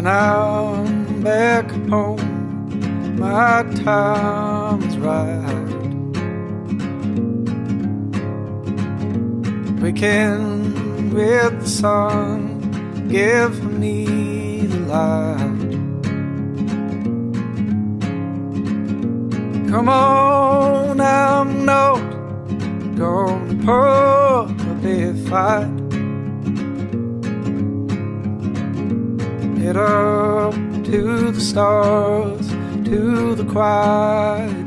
now I'm back home, my time is right. Waking with the sun, give me the light. Come on, I'm not gonna put up a fight. Head up to the stars, to the quiet